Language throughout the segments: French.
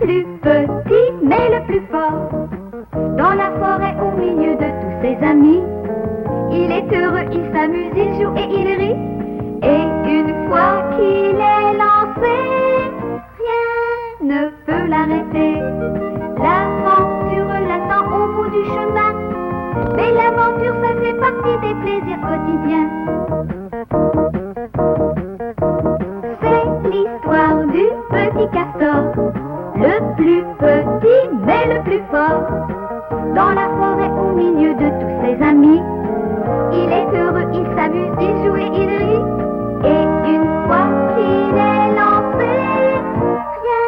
plus petit mais le plus fort. Dans la forêt au milieu de tous ses amis, il est heureux, il s'amuse, il joue et il rit. Et une fois qu'il est lancé, rien ne peut l'arrêter. L'aventure l'attend au bout du chemin, mais l'aventure ça fait partie des plaisirs quotidiens. C'est l'histoire du petit castor, le plus petit mais le plus fort. Dans la forêt au milieu de tous ses amis, il est heureux, il s'amuse, il joue et il rit. Et une fois qu'il est lancé, rien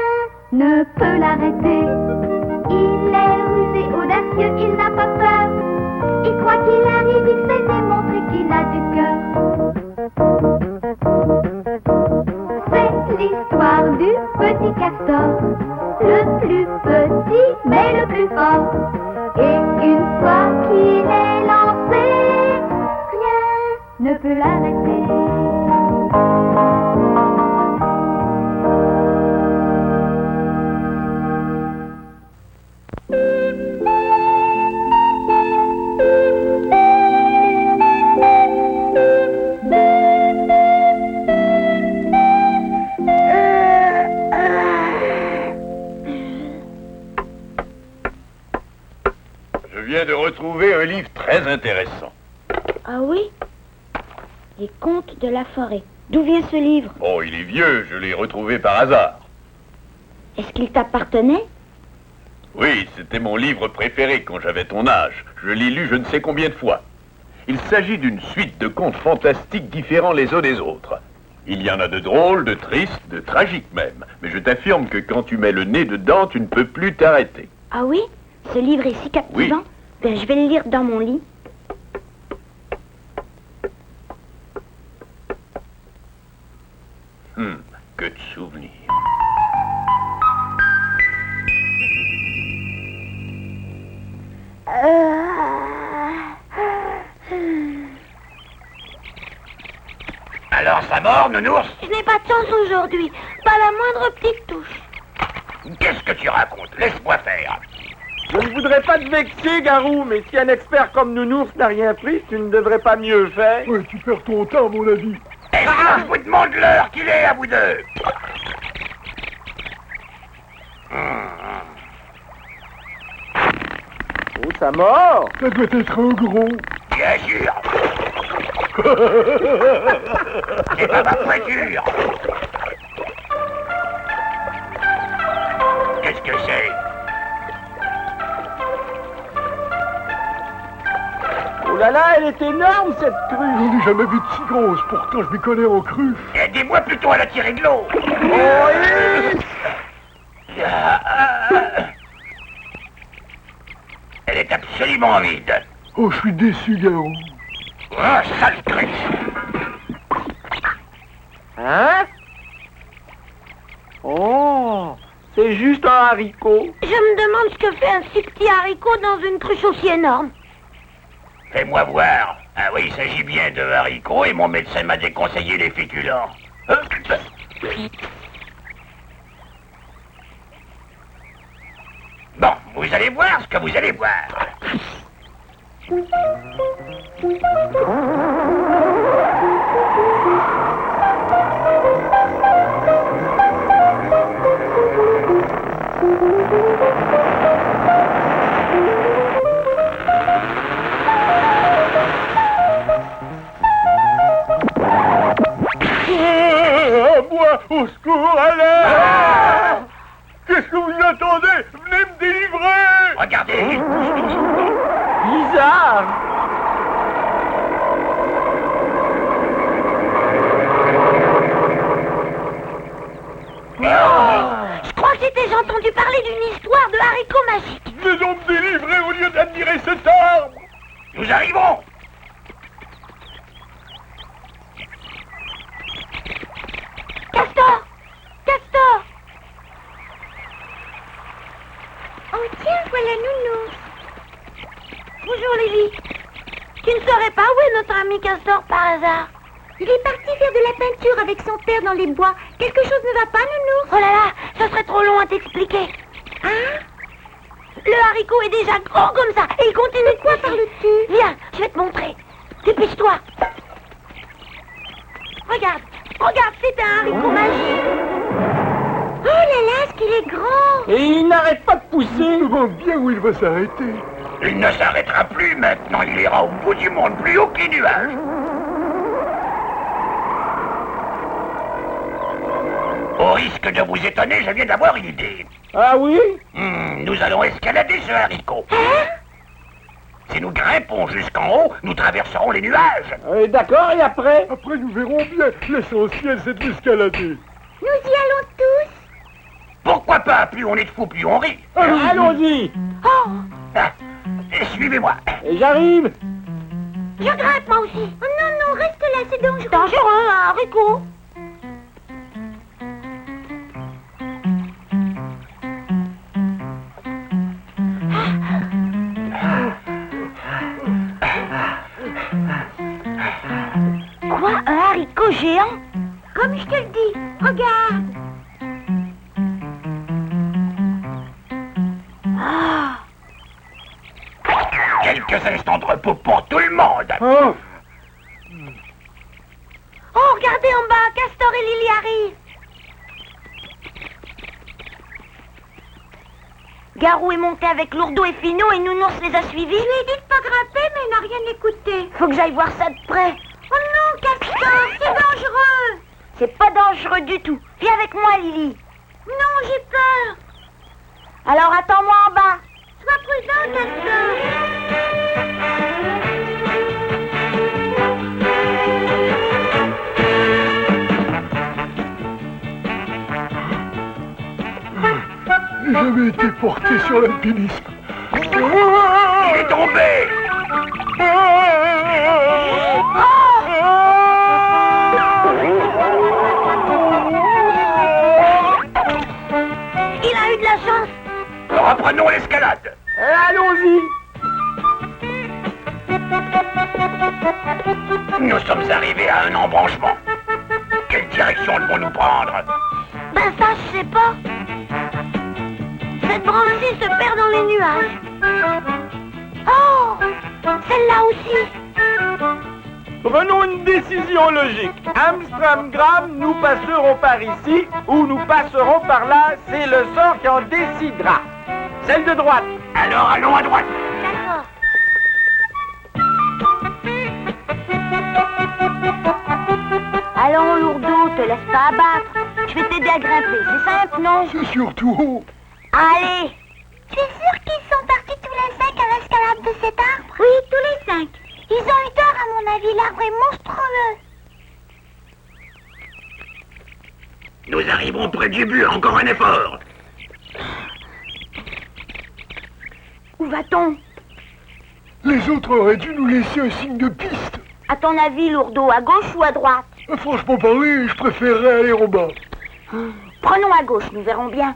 ne peut l'arrêter. Il est rusé, audacieux, il n'a pas peur. Et quoi qu'il arrive, il sait démontrer qu'il a du cœur. C'est l'histoire du petit castor, le plus petit mais le plus fort. Et une fois qu'il est lancé, rien ne peut l'arrêter. Je viens de retrouver un livre très intéressant. Ah oui? Les contes de la forêt. D'où vient ce livre? Oh, il est vieux, je l'ai retrouvé par hasard. Est-ce qu'il t'appartenait? Oui, c'était mon livre préféré quand j'avais ton âge. Je l'ai lu je ne sais combien de fois. Il s'agit d'une suite de contes fantastiques différents les uns des autres. Il y en a de drôles, de tristes, de tragiques même. Mais je t'affirme que quand tu mets le nez dedans, tu ne peux plus t'arrêter. Ah oui? Ce livre est si captivant? Oui. Ben, je vais le lire dans mon lit. Que de souvenirs. Alors ça mord, nounours? Je n'ai pas de chance aujourd'hui. Pas la moindre petite touche. Qu'est-ce que tu racontes? Laisse-moi faire. Je ne voudrais pas te vexer, Garou, mais si un expert comme Nounours n'a rien pris, tu ne devrais pas mieux faire. Ouais, tu perds ton temps, à mon avis. Eh bien, je vous demande l'heure qu'il est à vous deux. Oh, ça mord. Ça doit être un gros. Bien sûr. C'est pas ma voiture. Qu'est-ce que c'est? Oh là là, elle est énorme, cette J'en cruche. ai jamais vu de si grosse, pourtant je m'y connais en cruche. Aidez-moi plutôt à la tirer de l'eau. Elle est absolument vide. Oh, je suis déçu, Garou. Oh, sale cruche. Hein? Oh, c'est juste un haricot. Je me demande ce que fait un si petit haricot dans une cruche aussi énorme. Fais-moi voir. Ah oui, il s'agit bien de haricots et mon médecin m'a déconseillé les féculents. Bon, vous allez voir ce que vous allez voir. Moi, au secours, à l'air. Qu'est-ce que vous attendez? Venez me délivrer. Regardez, il pousse tout. Bizarre. Je crois que j'ai déjà entendu parler d'une histoire de haricots magiques. Venez donc me délivrer au lieu d'admirer cet arbre. Nous arrivons. Castor! Castor! Oh tiens, voilà Nounours. Bonjour Lily. Tu ne saurais pas où est notre ami Castor par hasard? Il est parti faire de la peinture avec son père dans les bois. Quelque chose ne va pas, Nounours? Oh là là, ça serait trop long à t'expliquer. haricot est déjà grand comme ça et il continue de quoi parles-tu? Viens, je vais te montrer. Dépêche-toi. Regarde, regarde, c'est un haricot magique. Oh là là, ce qu'il est grand. Et il n'arrête pas de pousser. Je me demande bien où il va s'arrêter. Il ne s'arrêtera plus maintenant, il ira au bout du monde, plus haut que les nuages. Au risque de vous étonner, je viens d'avoir une idée. Ah oui? Nous allons escalader ce haricot. Si nous grimpons jusqu'en haut, nous traverserons les nuages. D'accord, et après? Après, nous verrons bien. L'essentiel, c'est de l'escalader. Nous y allons tous. Pourquoi pas? Plus on est de fous, plus on rit. Allons-y. Oh, Ah, suivez-moi. Et j'arrive. je grimpe moi aussi. Oh non, non, reste là, c'est dangereux. Dangereux, un haricot. Quoi, un haricot géant? Comme je te le dis, regarde. Ah, Quelques instants de repos pour tout le monde. Oh. oh, regardez en bas, Castor et Lily arrivent. Garou est monté avec Lourdeau et Finot et Nounours les a suivis. Je lui ai dit de pas grimper, mais il n'a rien écouté. Faut que j'aille voir ça de près. Oh non, Castor, c'est dangereux. C'est pas dangereux du tout. Viens avec moi, Lily. Non, j'ai peur. Alors attends-moi en bas. Sois prudent, Castor. J'ai jamais été porté sur l'alpinisme. Il est tombé. Il a eu de la chance. Reprenons l'escalade. Allons-y. Nous sommes arrivés à un embranchement. Quelle direction devons-nous prendre? Ben ça, je sais pas. Cette branche-ci se perd dans les nuages. Oh, celle-là aussi. Prenons une décision logique. Amstramgram, nous passerons par ici ou nous passerons par là. C'est le sort qui en décidera. Celle de droite. Alors allons à droite. D'accord. Allons, Lourdeau, te laisse pas abattre. Je vais t'aider à grimper, c'est simple, non? C'est surtout haut. Allez. Tu es sûr qu'ils sont partis tous les 5 à l'escalade de cet arbre? Oui, tous les 5. Ils ont eu tort, à mon avis. L'arbre est monstrueux. Nous arrivons près du but, encore un effort. Où va-t-on? Les autres auraient dû nous laisser un signe de piste. À ton avis, Lourdeau, à gauche ou à droite? Franchement parler, je préférerais aller en bas. Prenons à gauche, nous verrons bien.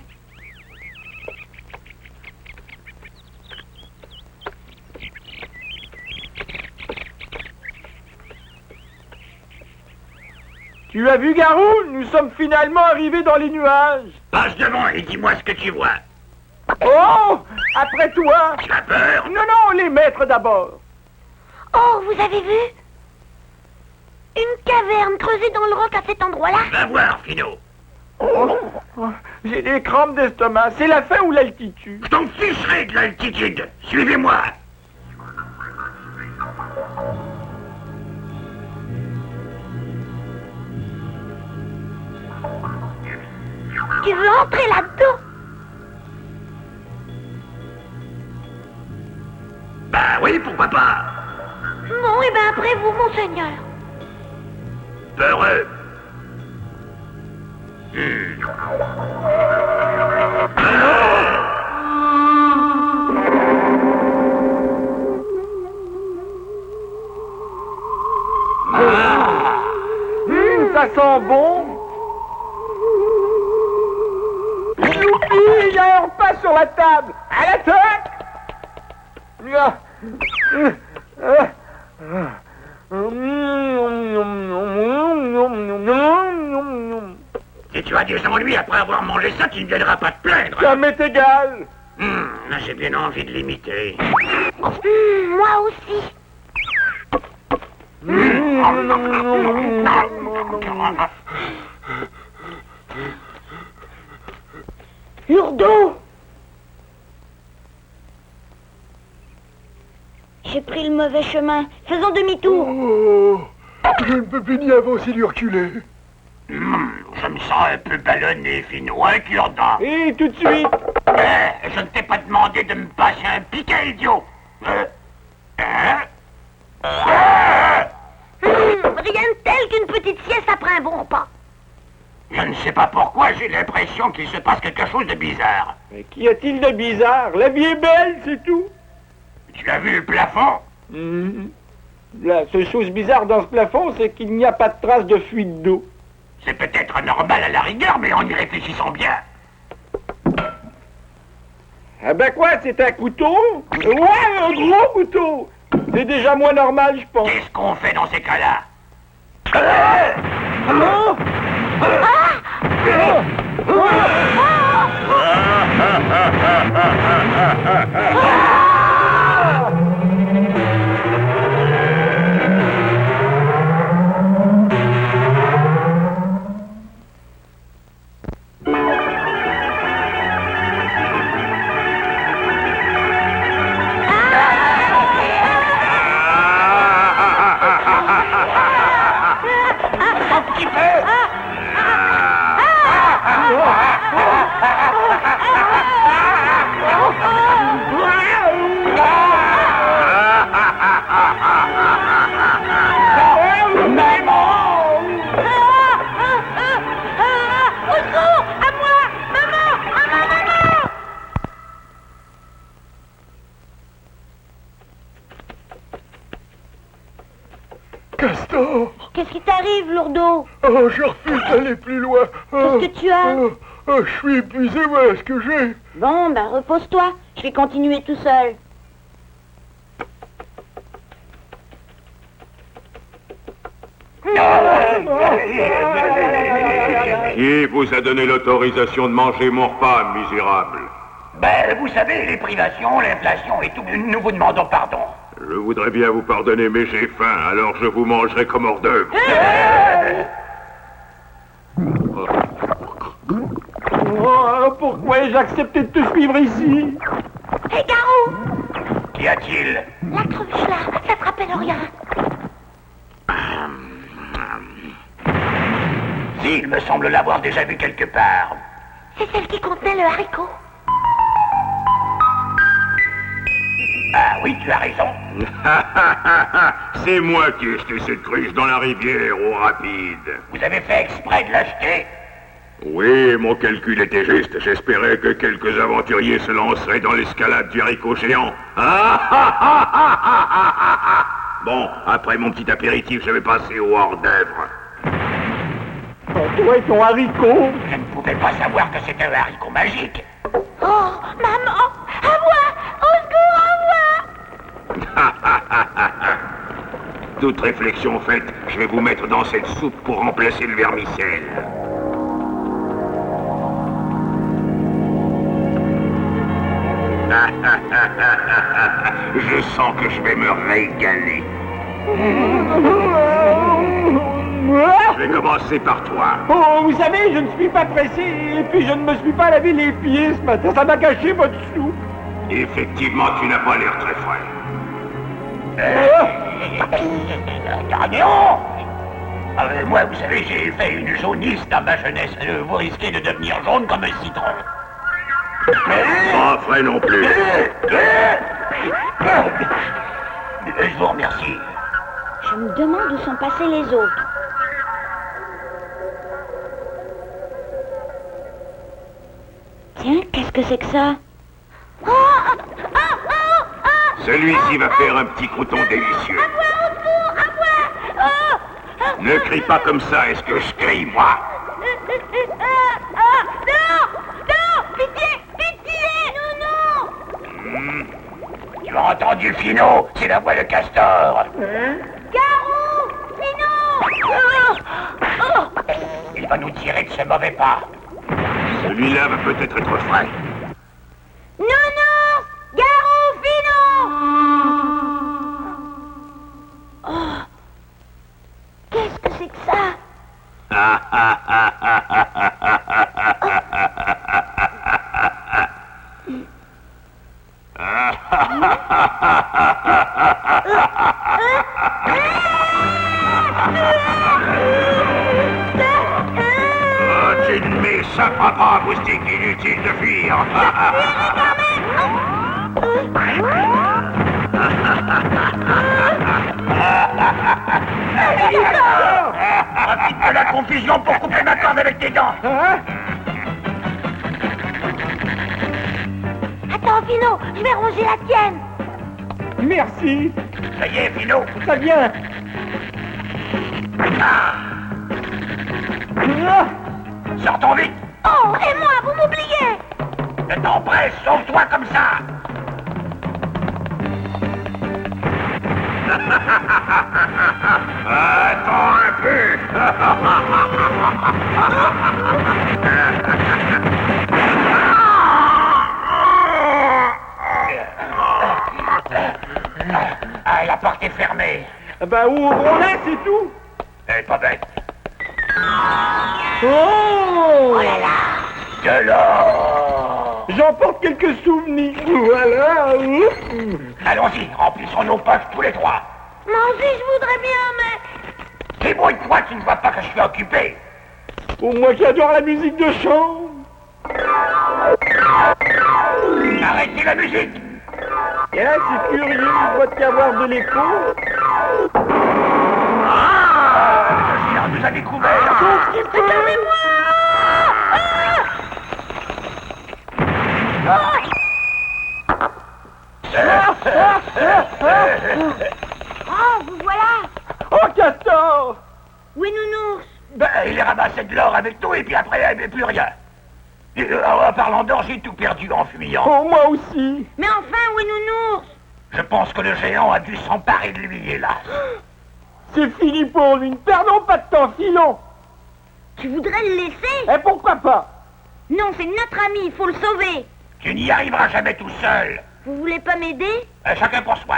Tu as vu, Garou? Nous sommes finalement arrivés dans les nuages. Passe devant et dis-moi ce que tu vois. Oh! Après toi! Tu as peur? Non, non, les maîtres d'abord. Oh, vous avez vu? Une caverne creusée dans le roc à cet endroit-là. Va voir, Finot. Oh, j'ai des crampes d'estomac. C'est la faim ou l'altitude? Je t'en ficherai de l'altitude. Suivez-moi. Tu veux entrer là-dedans? Bah oui, pourquoi pas. Bon, et ben après vous, monseigneur. Peureux. Ça sent bon. Youpi, il y a un repas sur la table. À l'attaque. Si tu as des ennuis après avoir mangé ça, tu ne viendras pas te plaindre. Ça m'est égal. J'ai bien envie de l'imiter. Moi aussi. Lourdeau! J'ai pris le mauvais chemin. Faisons demi-tour. Oh, je ne peux plus ni avancer ni reculer. Je me sens un peu ballonné, Finot, hein, cure-dent. Et tout de suite. Je ne t'ai pas demandé de me passer un piquet, idiot. Rien de tel qu'une petite sieste après un bon repas. Je ne sais pas pourquoi, j'ai l'impression qu'il se passe quelque chose de bizarre. Mais qu'y a-t-il de bizarre? La vie est belle, c'est tout. Tu as vu le plafond? La seule chose bizarre dans ce plafond, c'est qu'il n'y a pas de trace de fuite d'eau. C'est peut-être normal à la rigueur, mais en y réfléchissant bien. Ah ben quoi, c'est un couteau? Ouais, un gros couteau. C'est déjà moins normal, je pense. Qu'est-ce qu'on fait dans ces cas-là? Non! Castor! Qu'est-ce qui t'arrive, Lourdeau? Oh, je refuse d'aller plus loin. Qu'est-ce que tu as? Je suis épuisé, voilà ce que j'ai. Bon, ben repose-toi. Je vais continuer tout seul. Qui vous a donné l'autorisation de manger mon repas, misérable? Ben, vous savez, les privations, l'inflation et tout, nous vous demandons pardon. Je voudrais bien vous pardonner, mais j'ai faim, alors je vous mangerai comme hors d'œuvre. Oh, pourquoi ai-je accepté de te suivre ici? Hé, Garou! Qu'y a-t-il? La cruche, là, ça te rappelle rien? Si, il me semble l'avoir déjà vu quelque part. C'est celle qui contenait le haricot. Ah oui, tu as raison. C'est moi qui ai jeté cette cruche dans la rivière, au rapide. Vous avez fait exprès de l'acheter? Oui, mon calcul était juste. J'espérais que quelques aventuriers se lanceraient dans l'escalade du haricot géant. Bon, après mon petit apéritif, je vais passer au hors-d'œuvre. Toi et ton haricot. Je ne pouvais pas savoir que c'était un haricot magique. Oh, maman! À moi! Au secours, à moi! Toute réflexion faite, je vais vous mettre dans cette soupe pour remplacer le vermicelle. Je sens que je vais me régaler. Je vais commencer par toi. Oh, vous savez, je ne suis pas pressé, et puis je ne me suis pas lavé les pieds ce matin. Ça m'a gâché votre soupe. Effectivement, tu n'as pas l'air très frais. Non! Moi, vous savez, j'ai fait une jaunisse dans ma jeunesse. Vous risquez de devenir jaune comme un citron. Pas frais non plus. Je vous remercie. Je me demande où sont passés les autres. Tiens, qu'est-ce que c'est que ça? Celui-ci va faire un petit crouton délicieux. Ne crie pas comme ça, est-ce que je crie, moi? Non! Non! Pitié! Pitié! Non, non! Tu as entendu, Finot? C'est la voix de Castor. Garou! Finot! Il va nous tirer de ce mauvais pas. Celui-là va peut-être être frais. Non, Tu ne m'échapperas pas, moustique, inutile de fuir. Profite de la confusion pour couper ma corde avec tes dents. Attends, Fino, je vais ronger la tienne. Merci. Ça y est, Fino. Très bien. Ah, Ah, sortons vite. Oh, et moi, vous m'oubliez. Le temps presse, sauve-toi comme ça. Attends un peu. Ah, la porte est fermée. bah ouvrons-la, c'est tout. Elle est pas bête. Oh, Oh là là. De l'or. j'emporte quelques souvenirs. Voilà. Allons-y, remplissons nos poches tous les trois. Moi aussi, je voudrais bien, mais... Débrouille-toi, tu ne vois pas que je suis occupé. Pour moi qui adore la musique de chambre. Arrêtez la musique. Et là, c'est curieux, il doit y avoir de l'écho. Ah, le chien nous a découvert. Attendez-moi. Oh, vous voilà. Oh, Castor! Oui, nounours. Ben, il ramassait de l'or avec nous et puis après, il n'y avait plus rien. Et, en parlant d'or, j'ai tout perdu en fuyant. Oh, moi aussi. Mais enfin, oui, nounours. Je pense que le géant a dû s'emparer de lui, hélas. C'est fini pour lui. Ne perdons pas de temps, filons. Tu voudrais le laisser? Et pourquoi pas? Non, c'est notre ami, il faut le sauver. Tu n'y arriveras jamais tout seul. Vous voulez pas m'aider? Chacun pour soi.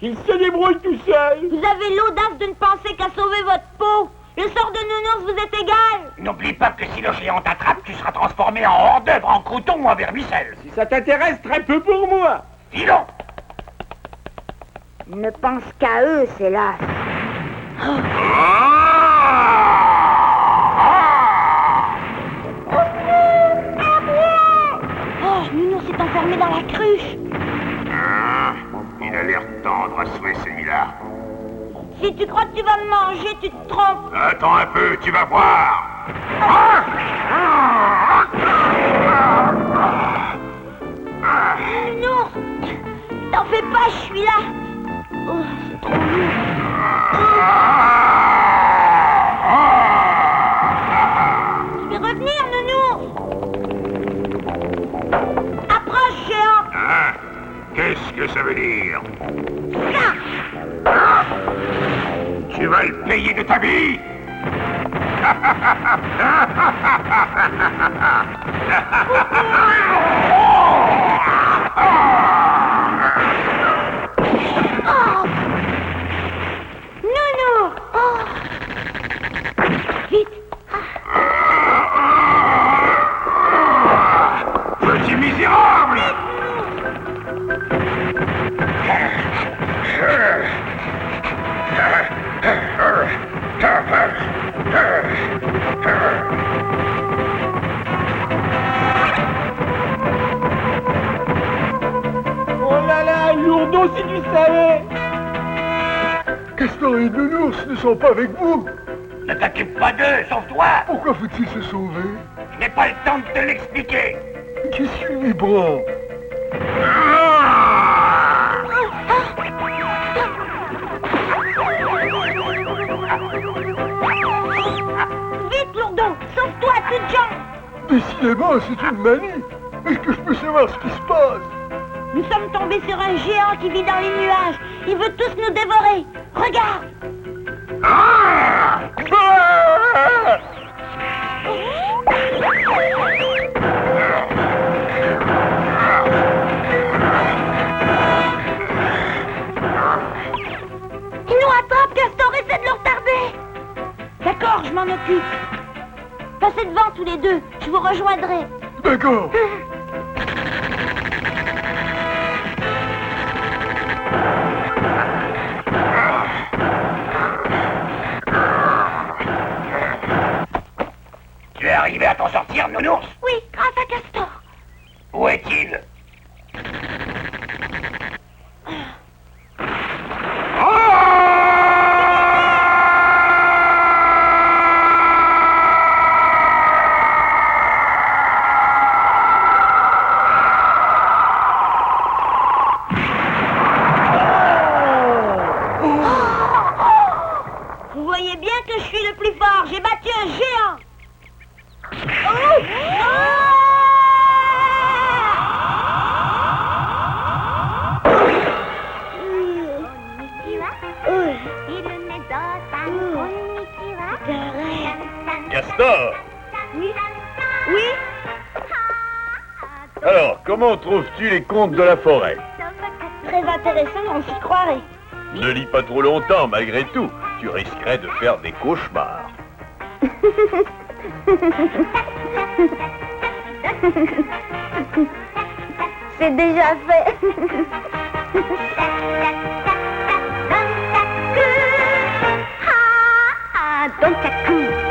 Qu'il se débrouille tout seul. Vous avez l'audace de ne penser qu'à sauver votre peau. Le sort de nounours vous est égal. N'oublie pas que si le géant t'attrape, tu seras transformé en hors-d'œuvre, en crouton ou en vermicelle. Si ça t'intéresse, très peu pour moi. Filons. Ne pense qu'à eux, c'est là. Oh, nounours est enfermé dans la cruche. Il a l'air tendre à souhait, celui-là. Si tu crois que tu vas me manger, tu te trompes. Attends un peu, tu vas voir. Nounours, t'en fais pas, je suis là. Oh, c'est trop lourd. Je vais revenir, nounours. Approche, géant. Hein? Qu'est-ce que ça veut dire? Ça. Tu vas le payer de ta vie? Oh. Nounours. Oh. Vite. Petit misérable! Oh là là, lourdeau si tu savais. Castor et Nounours ne sont pas avec vous. Ne t'occupe pas d'eux, sauve-toi! Pourquoi faut-il se sauver? Je n'ai pas le temps de te l'expliquer! Qu'est-ce qui lui prend? Vite, lourdeau. Sauve-toi, toute jambe. Décidément, c'est une manie. Est-ce que je peux savoir ce qui se passe? Nous sommes tombés sur un géant qui vit dans les nuages. Il veut tous nous dévorer. Regarde. Il nous rattrape, Castor. Essaie de le retarder. D'accord, je m'en occupe. Passez devant tous les deux. Je vous rejoindrai. D'accord. père Nounours? Oui, grâce à Castor. Où est-il? Vous voyez bien que je suis le plus fort. J'ai battu un géant. Oh! Castor! Oui? Oui? Alors, comment trouves-tu les contes de la forêt? Très intéressant, on s'y croirait. Ne lis pas trop longtemps, malgré tout. Tu risquerais de faire des cauchemars. C'est déjà fait. Donkaku.